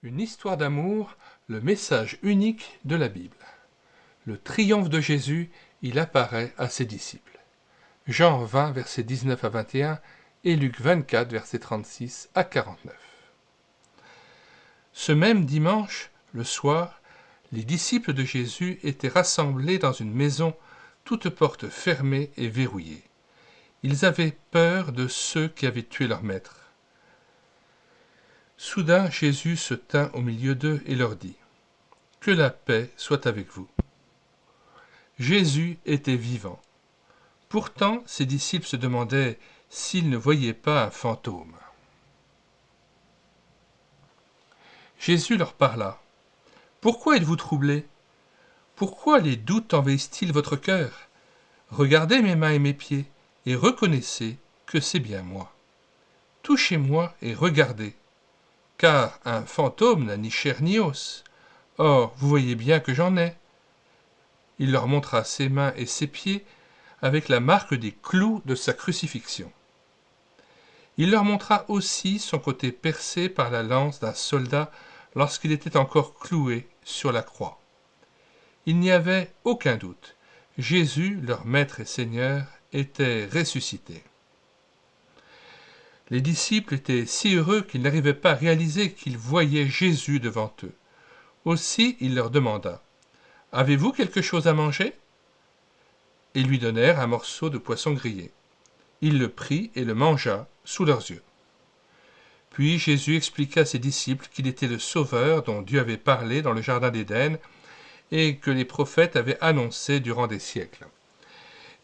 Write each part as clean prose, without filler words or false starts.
Une histoire d'amour, le message unique de la Bible. Le triomphe de Jésus, il apparaît à ses disciples. Jean 20, versets 19 à 21 et Luc 24, versets 36 à 49. Ce même dimanche, le soir, les disciples de Jésus étaient rassemblés dans une maison, toutes portes fermées et verrouillées. Ils avaient peur de ceux qui avaient tué leur maître. Soudain, Jésus se tint au milieu d'eux et leur dit : « Que la paix soit avec vous. » Jésus était vivant. Pourtant, ses disciples se demandaient s'ils ne voyaient pas un fantôme. Jésus leur parla : « Pourquoi êtes-vous troublés ? Pourquoi les doutes envahissent-ils votre cœur ? Regardez mes mains et mes pieds, et reconnaissez que c'est bien moi. Touchez-moi et regardez. Car un fantôme n'a ni chair ni os. Or, vous voyez bien que j'en ai. » Il leur montra ses mains et ses pieds avec la marque des clous de sa crucifixion. Il leur montra aussi son côté percé par la lance d'un soldat lorsqu'il était encore cloué sur la croix. Il n'y avait aucun doute. Jésus, leur Maître et Seigneur, était ressuscité. Les disciples étaient si heureux qu'ils n'arrivaient pas à réaliser qu'ils voyaient Jésus devant eux. Aussi il leur demanda : « Avez-vous quelque chose à manger ?» Ils lui donnèrent un morceau de poisson grillé. Il le prit et le mangea sous leurs yeux. Puis Jésus expliqua à ses disciples qu'il était le Sauveur dont Dieu avait parlé dans le jardin d'Éden et que les prophètes avaient annoncé durant des siècles.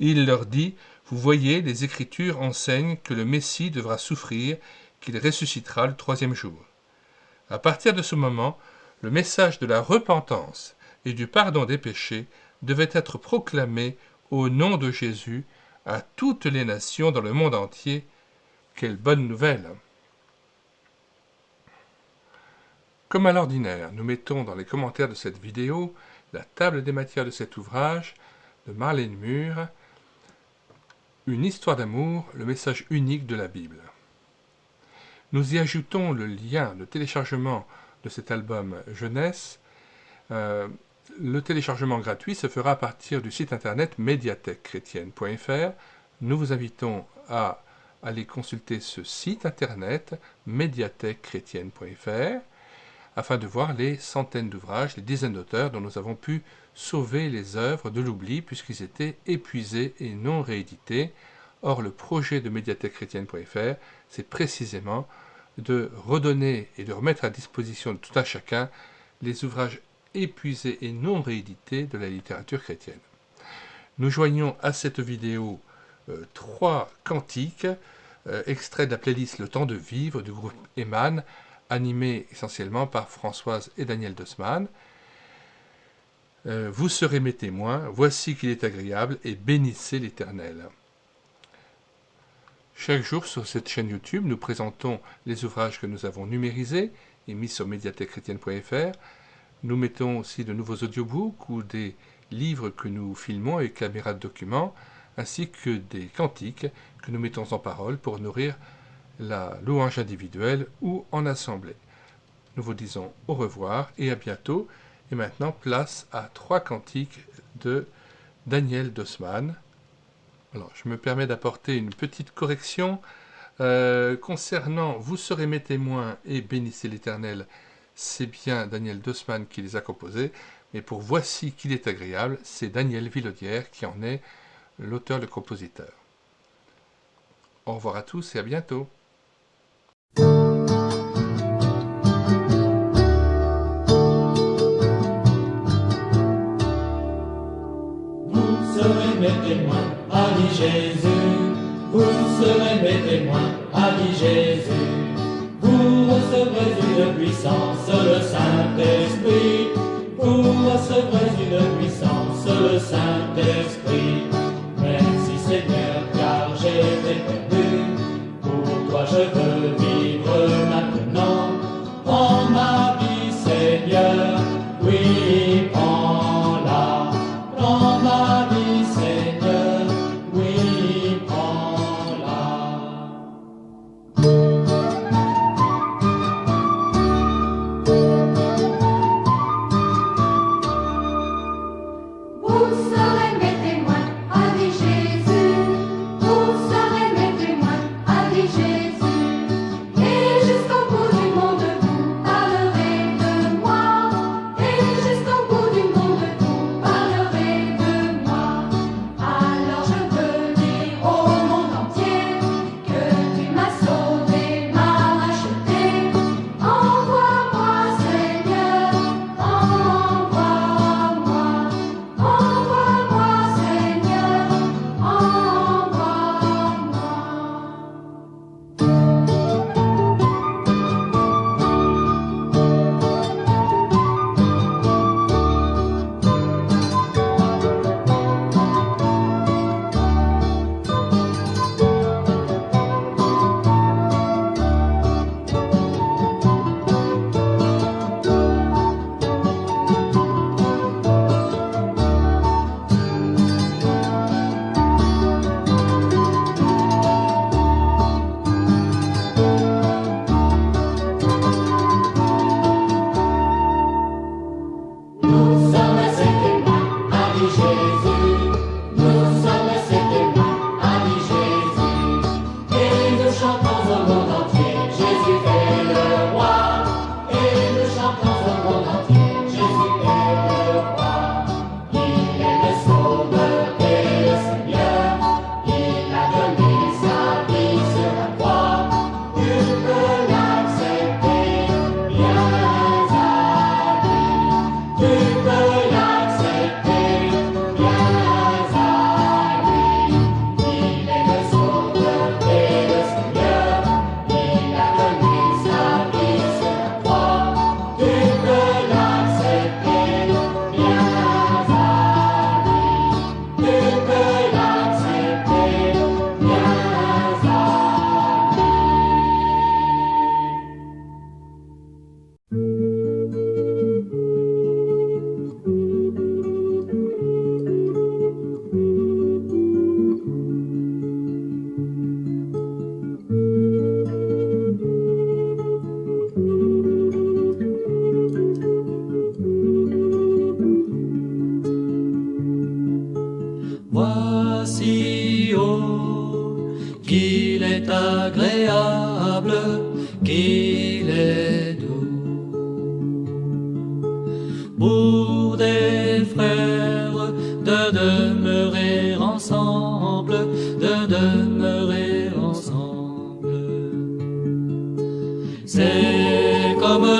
Il leur dit : « Vous voyez, les Écritures enseignent que le Messie devra souffrir, qu'il ressuscitera le troisième jour. » À partir de ce moment, le message de la repentance et du pardon des péchés devait être proclamé au nom de Jésus à toutes les nations dans le monde entier. Quelle bonne nouvelle! Comme à l'ordinaire, nous mettons dans les commentaires de cette vidéo la table des matières de cet ouvrage de Marlène Mur, Une histoire d'amour, le message unique de la Bible. Nous y ajoutons le lien de téléchargement de cet album jeunesse. Le téléchargement gratuit se fera à partir du site internet médiathèquechrétienne.fr. Nous vous invitons à aller consulter ce site internet médiathèquechrétienne.fr afin de voir les centaines d'ouvrages, les dizaines d'auteurs dont nous avons pu sauver les œuvres de l'oubli puisqu'ils étaient épuisés et non réédités. Or, le projet de médiathèquechrétienne.fr, c'est précisément de redonner et de remettre à disposition de tout un chacun les ouvrages épuisés et non réédités de la littérature chrétienne. Nous joignons à cette vidéo 3 cantiques, extraits de la playlist Le Temps de Vivre du groupe Eman, animé essentiellement par Françoise et Daniel Dossmann. Vous serez mes témoins, voici qu'il est agréable, et bénissez l'Éternel. Chaque jour sur cette chaîne YouTube, nous présentons les ouvrages que nous avons numérisés et mis sur médiathèquechrétienne.fr. Nous mettons aussi de nouveaux audiobooks ou des livres que nous filmons avec caméra de document, ainsi que des cantiques que nous mettons en parole pour nourrir la louange individuelle ou en assemblée. Nous vous disons au revoir et à bientôt. Et maintenant, place à 3 cantiques de Daniel Dossmann. Alors, je me permets d'apporter une petite correction concernant « Vous serez mes témoins et bénissez l'Éternel », c'est bien Daniel Dossmann qui les a composés, mais pour « Voici qu'il est agréable », c'est Daniel Villaudière qui en est l'auteur, le compositeur. Au revoir à tous et à bientôt. Vous serez mes témoins, a dit Jésus. Vous serez mes témoins, a dit Jésus. Vous recevrez une puissance, le Saint-Esprit. Vous recevrez une puissance, le Saint-Esprit. Merci Seigneur, car j'étais perdu. Pour toi je veux vivre maintenant. Prends ma vie Seigneur, oui, prends-la. Prends ma vie Seigneur, oui, prends-la.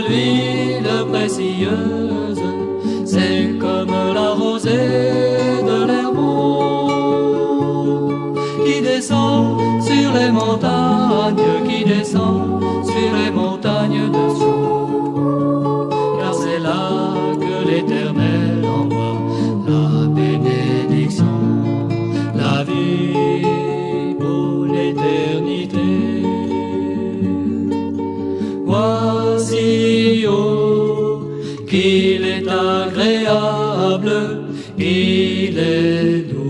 l'huile précieuse, c'est comme la rosée de l'Hermont qui descend sur les montagnes, qui descend sur les montagnes de Sion, car c'est là que l'Éternel envoie la bénédiction, la vie pour l'éternité. Voici, oh, qu'il est agréable, il est doux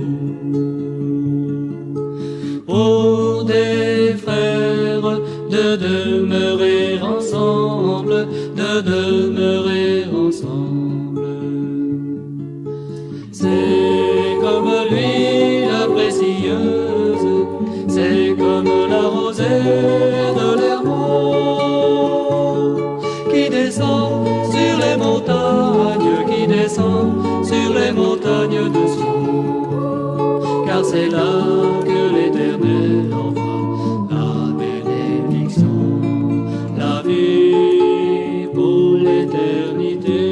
pour des frères de demeurer ensemble, de demeurer ensemble. C'est comme l'huile précieuse, c'est comme la rosée de l'Hermont qui descend sur les montagnes, qui descend sur les montagnes de Sion, car c'est là que l'Éternel envoie la bénédiction, la vie pour l'éternité.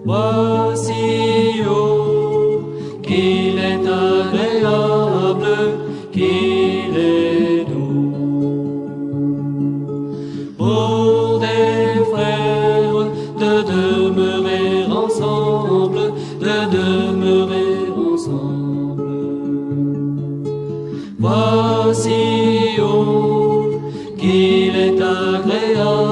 Voici, oh, qu'il est agréable, qu'il est doux pour des frères de demeurer ensemble, de demeurer ensemble. Voici, oh, qu'il est agréable,